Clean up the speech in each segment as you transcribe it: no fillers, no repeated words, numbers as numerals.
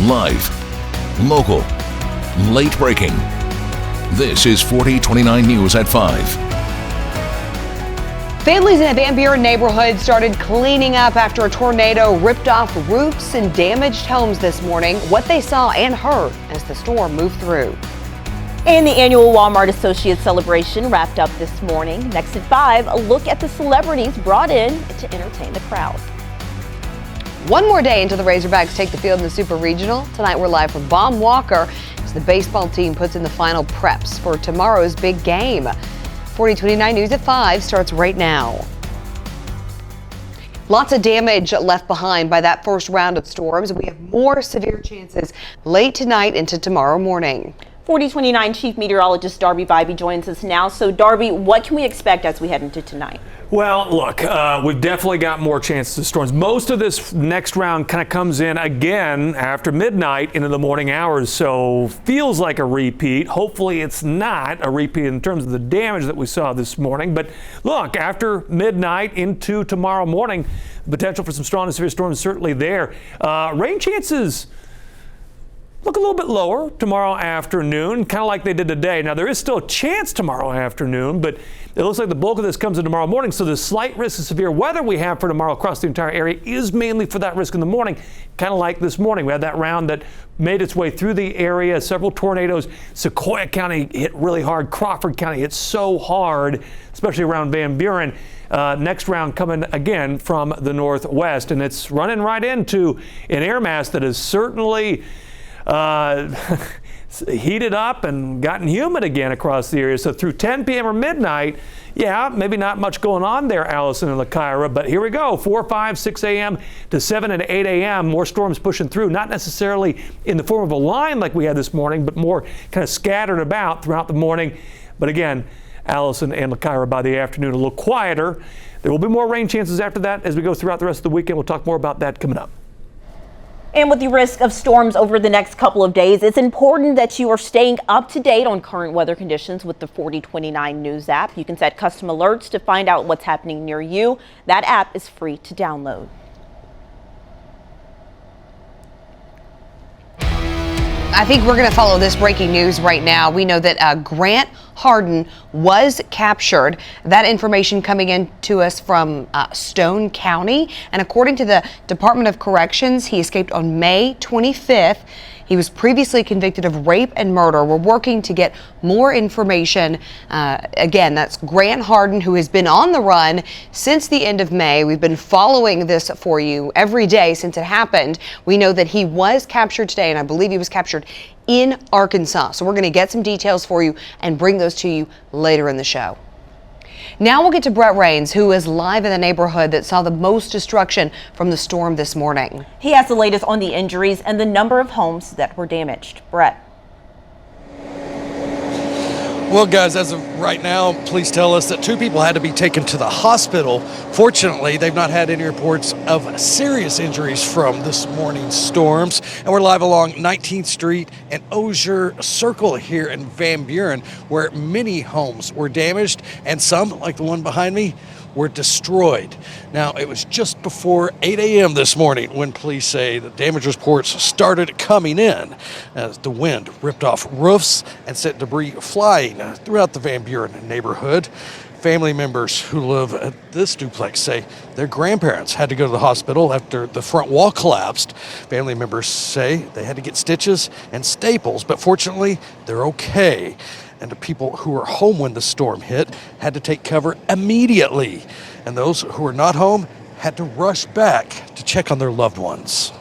Live, local, late breaking. This is 4029 News at 5. Families in the Van Buren neighborhood started cleaning up after a tornado ripped off roofs and damaged homes this morning. What they saw and heard as the storm moved through. And the annual Walmart Associates celebration wrapped up this morning. Next at 5, a look at the celebrities brought in to entertain the crowd. One more day until the Razorbacks take the field in the Super Regional. Tonight we're live from Baum Walker as the baseball team puts in the final preps for tomorrow's big game. 4029 News at 5 starts right now. Lots of damage left behind by that first round of storms. We have more severe chances late tonight into tomorrow morning. 4029 Chief Meteorologist Darby Vibey joins us now. So Darby, what can we expect as we head into tonight? Well, look, we've definitely got more chances of storms. Most of this next round kind of comes in again after midnight into the morning hours, so feels like a repeat. Hopefully it's not a repeat in terms of the damage that we saw this morning. But look, after midnight into tomorrow morning, potential for some strong and severe storms is certainly there. Rain chances look a little bit lower tomorrow afternoon, kind of like they did today. Now, there is still a chance tomorrow afternoon, but it looks like the bulk of this comes in tomorrow morning. So the slight risk of severe weather we have for tomorrow across the entire area is mainly for that risk in the morning, kind of like this morning. We had that round that made its way through the area. Several tornadoes. Sequoia County hit really hard. Crawford County hit so hard, especially around Van Buren. Next round coming again from the northwest, and it's running right into an air mass that is certainly heated up and gotten humid again across the area. So through 10 p.m. or midnight, yeah, maybe not much going on there, Allison and LaKyra, but here we go, 4, 5, 6 a.m. to 7 and 8 a.m. More storms pushing through, not necessarily in the form of a line like we had this morning, but more kind of scattered about throughout the morning. But again, Allison and LaKyra, by the afternoon, a little quieter. There will be more rain chances after that as we go throughout the rest of the weekend. We'll talk more about that coming up. And with the risk of storms over the next couple of days, it's important that you are staying up to date on current weather conditions with the 4029 News app. You can set custom alerts to find out what's happening near you. That app is free to download. I think we're going to follow this breaking news right now. We know that Grant Harden was captured. That information coming in to us from Stone County. And according to the Department of Corrections, he escaped on May 25th. He was previously convicted of rape and murder. We're working to get more information. Again, that's Grant Harden, who has been on the run since the end of May. We've been following this for you every day since it happened. We know that he was captured today, and I believe he was captured in Arkansas. So we're going to get some details for you and bring those to you later in the show. Now we'll get to Brett Rains, who is live in the neighborhood that saw the most destruction from the storm this morning. He has the latest on the injuries and the number of homes that were damaged. Brett. Well, guys, as of right now, police tell us that 2 people had to be taken to the hospital. Fortunately, they've not had any reports of serious injuries from this morning's storms. And we're live along 19th Street and Osier Circle here in Van Buren, where many homes were damaged and some, like the one behind me, were destroyed. Now, it was just before 8 a.m. this morning when police say the damage reports started coming in as the wind ripped off roofs and sent debris flying throughout the Van Buren neighborhood. Family members who live at this duplex say their grandparents had to go to the hospital after the front wall collapsed. Family members say they had to get stitches and staples, but fortunately, they're okay. And the people who were home when the storm hit had to take cover immediately. And those who were not home had to rush back to check on their loved ones.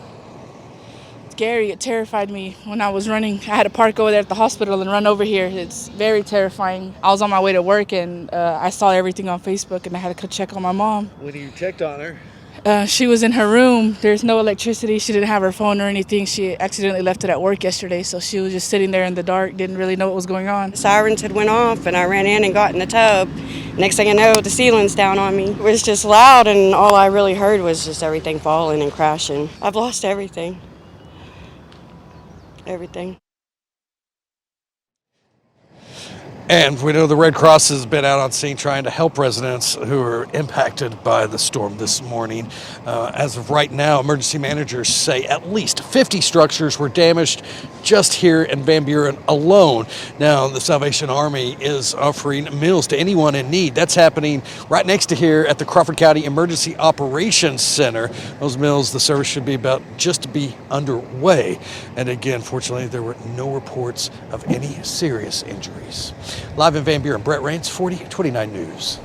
Scary. It terrified me when I was running. I had to park over there at the hospital and run over here. It's very terrifying. I was on my way to work and I saw everything on Facebook and I had to check on my mom. When you checked on her? She was in her room. There's no electricity. She didn't have her phone or anything. She accidentally left it at work yesterday, so she was just sitting there in the dark, didn't really know what was going on. Sirens had went off, and I ran in and got in the tub. Next thing I know, the ceiling's down on me. It was just loud, and all I really heard was just everything falling and crashing. I've lost everything. Everything. And we know the Red Cross has been out on scene trying to help residents who are impacted by the storm this morning. As of right now, emergency managers say at least 50 structures were damaged just here in Van Buren alone. Now, the Salvation Army is offering meals to anyone in need. That's happening right next to here at the Crawford County Emergency Operations Center. Those meals, the service should be about just to be underway. And again, fortunately, there were no reports of any serious injuries. Live in Van Buren, Brett Rains, 4029 News.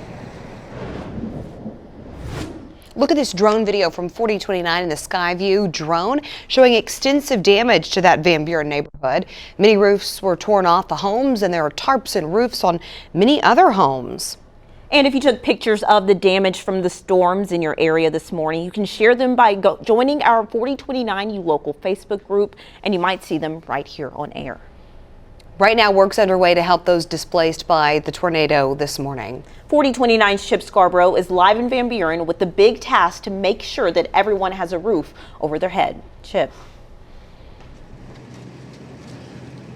Look at this drone video from 4029 in the Skyview drone showing extensive damage to that Van Buren neighborhood. Many roofs were torn off the homes, and there are tarps and roofs on many other homes. And if you took pictures of the damage from the storms in your area this morning, you can share them by joining our 4029U local Facebook group, and you might see them right here on air. Right now, work's underway to help those displaced by the tornado this morning. 4029's Chip Scarborough is live in Van Buren with the big task to make sure that everyone has a roof over their head. Chip.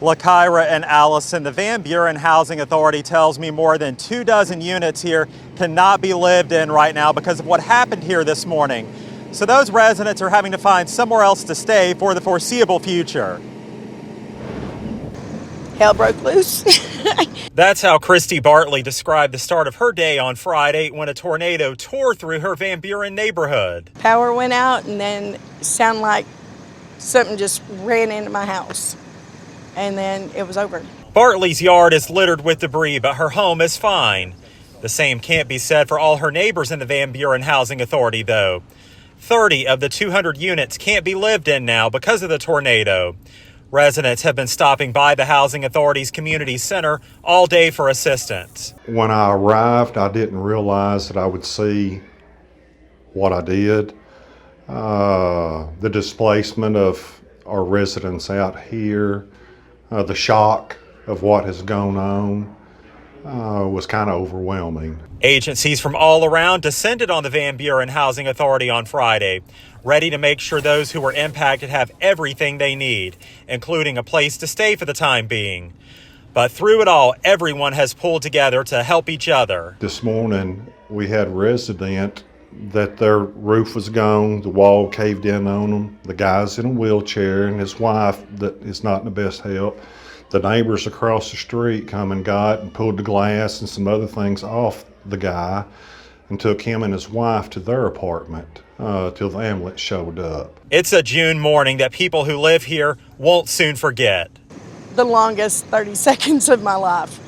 LaKyra and Allison, the Van Buren Housing Authority tells me more than 24 units here cannot be lived in right now because of what happened here this morning. So those residents are having to find somewhere else to stay for the foreseeable future. Hell broke loose. That's how Christy Bartley described the start of her day on Friday when a tornado tore through her Van Buren neighborhood. Power went out, and then it sounded like something just ran into my house. And then it was over. Bartley's yard is littered with debris, but her home is fine. The same can't be said for all her neighbors in the Van Buren Housing Authority, though. 30 of the 200 units can't be lived in now because of the tornado. Residents have been stopping by the Housing Authority's community center all day for assistance. When I arrived, I didn't realize that I would see what I did. The displacement of our residents out here, the shock of what has gone on was kind of overwhelming. Agencies from all around descended on the Van Buren Housing Authority on Friday, ready to make sure those who were impacted have everything they need, including a place to stay for the time being. But through it all, everyone has pulled together to help each other. This morning, we had a resident that their roof was gone, the wall caved in on them, the guy's in a wheelchair, and his wife that is not in the best health. The neighbors across the street come and got and pulled the glass and some other things off the guy and took him and his wife to their apartment till the ambulance showed up. It's a June morning that people who live here won't soon forget. The longest 30 seconds of my life.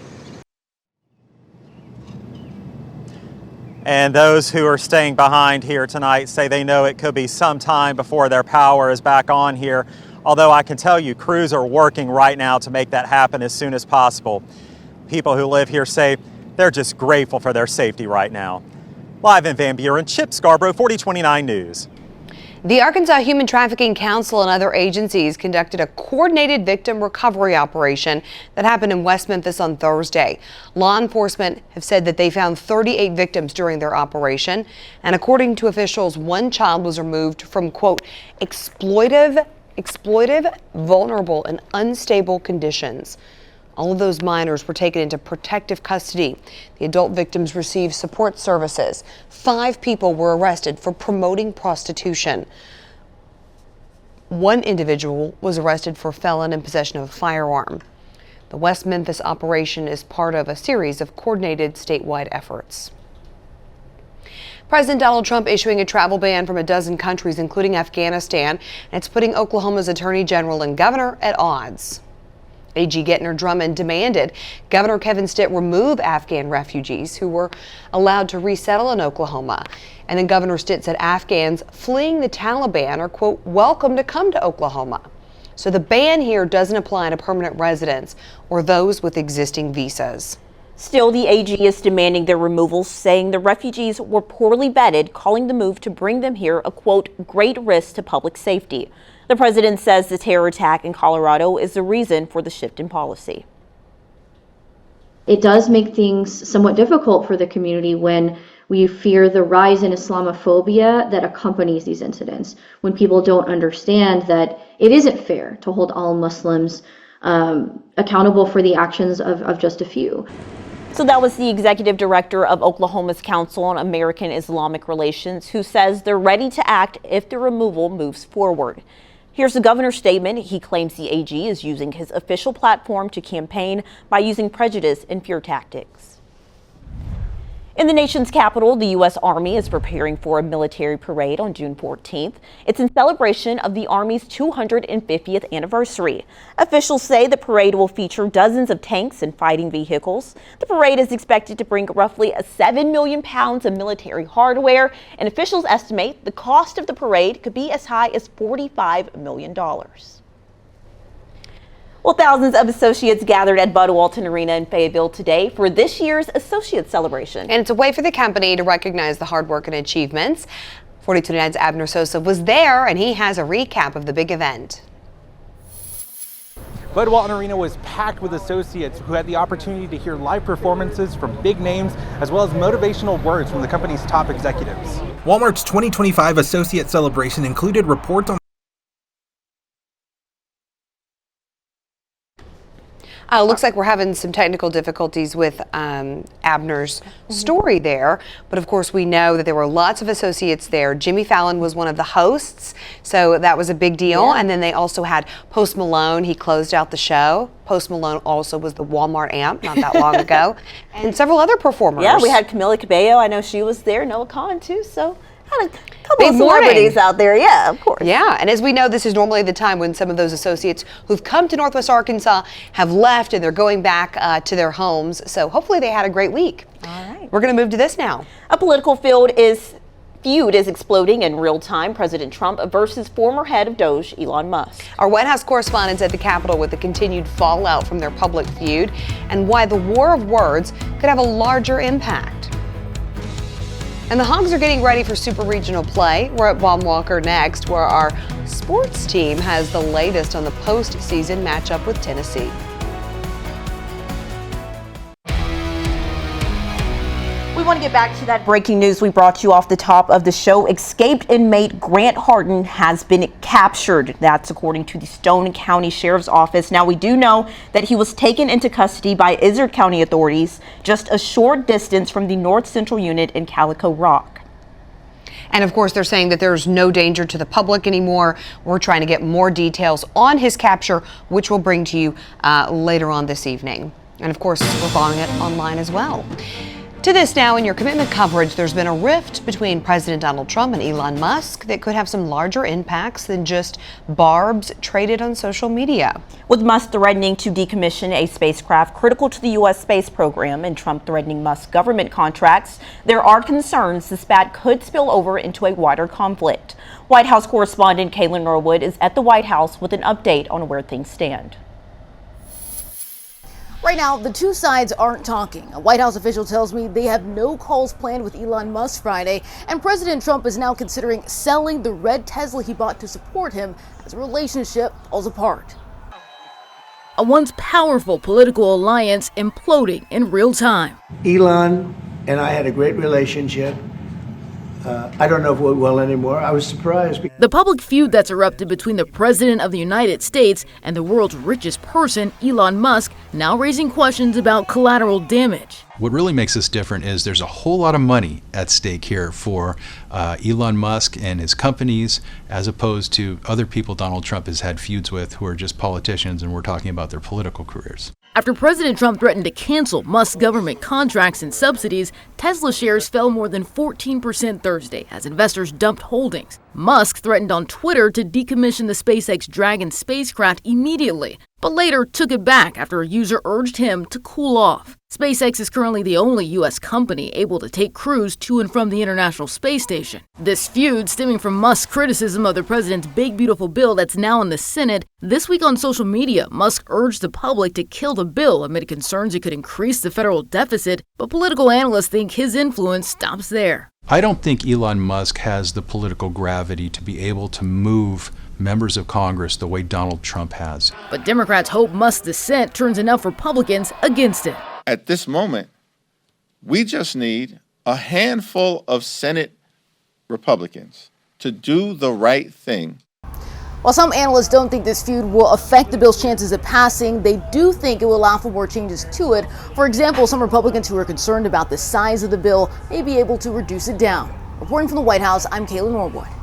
And those who are staying behind here tonight say they know it could be some time before their power is back on here. Although I can tell you, crews are working right now to make that happen as soon as possible. People who live here say they're just grateful for their safety right now. Live in Van Buren, Chip Scarborough, 4029 News. The Arkansas Human Trafficking Council and other agencies conducted a coordinated victim recovery operation that happened in West Memphis on Thursday. Law enforcement have said that they found 38 victims during their operation, and according to officials, one child was removed from, quote, exploitive, vulnerable, and unstable conditions. All of those minors were taken into protective custody. The adult victims received support services. 5 people were arrested for promoting prostitution. One individual was arrested for felon in possession of a firearm. The West Memphis operation is part of a series of coordinated statewide efforts. President Donald Trump issuing a travel ban from a dozen countries, including Afghanistan, and it's putting Oklahoma's Attorney General and governor at odds. AG Gettner Drummond demanded Governor Kevin Stitt remove Afghan refugees who were allowed to resettle in Oklahoma. And then Governor Stitt said Afghans fleeing the Taliban are, quote, welcome to come to Oklahoma. So the ban here doesn't apply to permanent residents or those with existing visas. Still, the AG is demanding their removal, saying the refugees were poorly vetted, calling the move to bring them here a, quote, great risk to public safety. The president says the terror attack in Colorado is the reason for the shift in policy. It does make things somewhat difficult for the community when we fear the rise in Islamophobia that accompanies these incidents, when people don't understand that it isn't fair to hold all Muslims accountable for the actions of just a few. So that was the executive director of Oklahoma's Council on American Islamic Relations, who says they're ready to act if the removal moves forward. Here's the governor's statement. He claims the AG is using his official platform to campaign by using prejudice and fear tactics. In the nation's capital, the U.S. Army is preparing for a military parade on June 14th. It's in celebration of the Army's 250th anniversary. Officials say the parade will feature dozens of tanks and fighting vehicles. The parade is expected to bring roughly 7 million pounds of military hardware, and officials estimate the cost of the parade could be as high as $45 million. Well, thousands of associates gathered at Bud Walton Arena in Fayetteville today for this year's Associate Celebration. And it's a way for the company to recognize the hard work and achievements. 4029's Abner Sosa was there, and he has a recap of the big event. Bud Walton Arena was packed with associates who had the opportunity to hear live performances from big names, as well as motivational words from the company's top executives. Walmart's 2025 Associate Celebration included reports on Looks like we're having some technical difficulties with Abner's story there. But of course, we know that there were lots of associates there. Jimmy Fallon was one of the hosts, so that was a big deal. Yeah. And then they also had Post Malone. He closed out the show. Post Malone also was the Walmart amp not that long ago. And several other performers. Yeah, we had Camila Cabello. I know she was there. Noah Khan, too. So had a couple of celebrities out there. Yeah, of course. Yeah, and as we know, this is normally the time when some of those associates who've come to Northwest Arkansas have left and they're going back to their homes. So hopefully they had a great week. All right. We're going to move to this now. A political feud is exploding in real time. President Trump versus former head of Doge, Elon Musk. Our White House correspondent's at the Capitol with the continued fallout from their public feud and why the war of words could have a larger impact. And the Hogs are getting ready for super regional play. We're at Baum Walker next, where our sports team has the latest on the postseason matchup with Tennessee. We want to get back to that breaking news we brought you off the top of the show. Escaped inmate Grant Harden has been captured. That's according to the Stone County Sheriff's Office. Now, we do know that he was taken into custody by Izard County authorities just a short distance from the North Central Unit in Calico Rock. And of course, they're saying that there's no danger to the public anymore. We're trying to get more details on his capture, which we'll bring to you later on this evening. And of course, we're following it online as well. To this now, in your commitment coverage, there's been a rift between President Donald Trump and Elon Musk that could have some larger impacts than just barbs traded on social media. With Musk threatening to decommission a spacecraft critical to the U.S. space program and Trump threatening Musk's government contracts, there are concerns the spat could spill over into a wider conflict. White House correspondent Kaylin Norwood is at the White House with an update on where things stand. Right now, the two sides aren't talking. A White House official tells me they have no calls planned with Elon Musk Friday, and President Trump is now considering selling the red Tesla he bought to support him as the relationship falls apart. A once powerful political alliance imploding in real time. Elon and I had a great relationship. I don't know if it went well anymore. I was surprised. The public feud that's erupted between the President of the United States and the world's richest person, Elon Musk, now raising questions about collateral damage. What really makes this different is there's a whole lot of money at stake here for Elon Musk and his companies, as opposed to other people Donald Trump has had feuds with who are just politicians, and we're talking about their political careers. After President Trump threatened to cancel Musk's government contracts and subsidies, Tesla shares fell more than 14% Thursday as investors dumped holdings. Musk threatened on Twitter to decommission the SpaceX Dragon spacecraft immediately, but later took it back after a user urged him to cool off. SpaceX is currently the only U.S. company able to take crews to and from the International Space Station. This feud stemming from Musk's criticism of the president's big beautiful bill that's now in the Senate. This week on social media, Musk urged the public to kill the bill amid concerns it could increase the federal deficit, but political analysts think his influence stops there. I don't think Elon Musk has the political gravity to be able to move members of Congress the way Donald Trump has. But Democrats hope Musk's dissent turns enough Republicans against it. At this moment, we just need a handful of Senate Republicans to do the right thing. While some analysts don't think this feud will affect the bill's chances of passing, they do think it will allow for more changes to it. For example, some Republicans who are concerned about the size of the bill may be able to reduce it down. Reporting from the White House, I'm Kayla Norwood.